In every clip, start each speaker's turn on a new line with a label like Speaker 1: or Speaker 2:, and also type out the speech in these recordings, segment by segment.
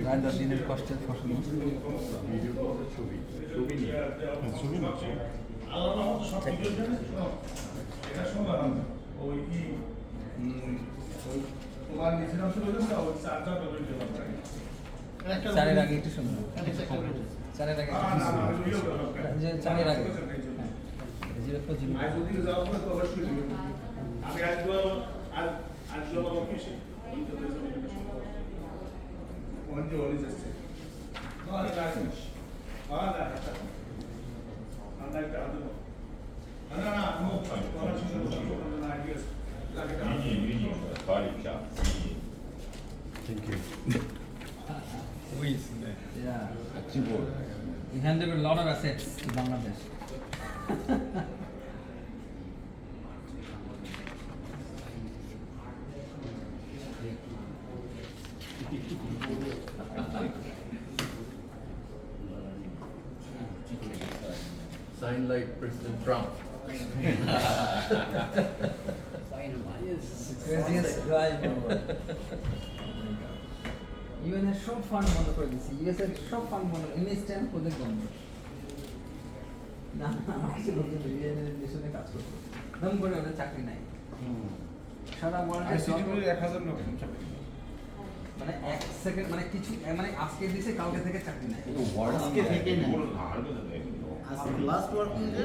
Speaker 1: রাজার দিনের কষ্টের ফসল। চারের আগে একটু সুন্দর, চারের আগে যে চারের আগে
Speaker 2: Thank you.
Speaker 1: Yeah. He handed a lot of assets to Bangladesh.
Speaker 2: Sign like President Trump.
Speaker 1: Craziest guy in the world. UN এর সব ফান্ড বন্ধ করে দিয়েছে, ইউএস এর সব ফান্ড বন্ধ, ইমেজ স্ট্যাম্প প্রজেক্ট বন্ধ। না আসলে ইউএন এর মিশনে কাজ করতো, দম করে ওদের চাকরি নাই। সারা ওয়ার্ল্ডে
Speaker 3: 1000 লোক চাকরি,
Speaker 1: মানে এক সেকেন্ড, মানে কিছু, মানে আজকে দিছে কালকে থেকে চাকরি নাই।
Speaker 4: আজকে থেকে না, আজকে last working day,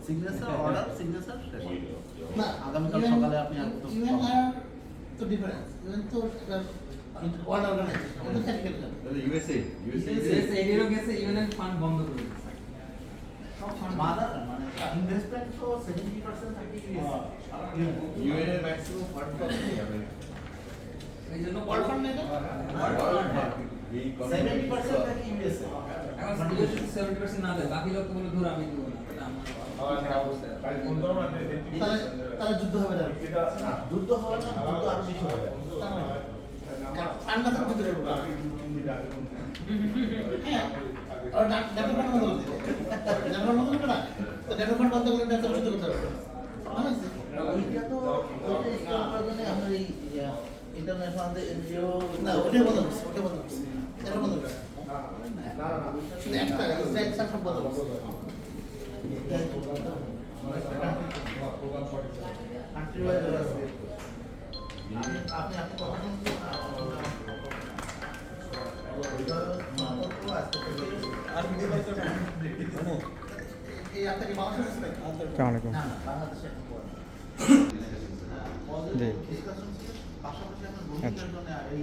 Speaker 4: signature order, signature শেষ না, আগামীকাল সকালে আপনি
Speaker 5: ইভেন আর তো ডিফারেন্স, ইভেন তো ওয়ার্ল্ড অর্গানাইজেশন ওটা টেকনিক্যাল না,
Speaker 2: USA.
Speaker 1: এদেরও গেছে ইউএন এর ফান্ড বন্ধ করে দিয়েছে।
Speaker 4: সব ফান্ড মাদার, মানে ইনভেস্টমেন্ট তো 70% থাকে
Speaker 2: UN এর maximum fund পাচ্ছে আমেরিকা।
Speaker 1: এই জন্য
Speaker 5: ওয়ার্ল্ড ফান্ড নেই না,
Speaker 4: 70% থাকে ইউএসএ।
Speaker 1: এখন ইউএস 70% না দেয়, বাকি লোকগুলো ধরে আমি দিব না, এটা আমার
Speaker 5: তারা যুদ্ধ হবে না,
Speaker 4: যুদ্ধ হবে না, যুদ্ধ আরো বেশি হবে।
Speaker 5: ঠান্ডা থাকতে দিতে পারবো হ্যাঁ, আর ডাটা ফান্ড বন্ধ করে দিবে, ডাটা ফান্ড বন্ধ করবে না, তো ডাটা ফান্ড বন্ধ করলে ডাটা যুদ্ধ করতে পারবে মানে
Speaker 4: ওইটা তো ওইটা স্টপ করার জন্য আমরা এই ইন্টারন্যাশনাল এনজিও
Speaker 5: না, ওটাই বন্ধ করছে, ওটাই বন্ধ করছে, এটা বন্ধ করছে শুধু একটা ইসরায়েল সব বন্ধ করছে।
Speaker 4: কান্ট্রি ওয়াইজ আছে। আপনি কথা বলুন,
Speaker 3: আর কি বলতে
Speaker 5: এই আপনাকে বাংলাদেশ আছে
Speaker 4: না না বাংলাদেশে
Speaker 6: জি।
Speaker 4: ডিসকাশন পাশাপাশি আমরা ভূমিকার জন্য এই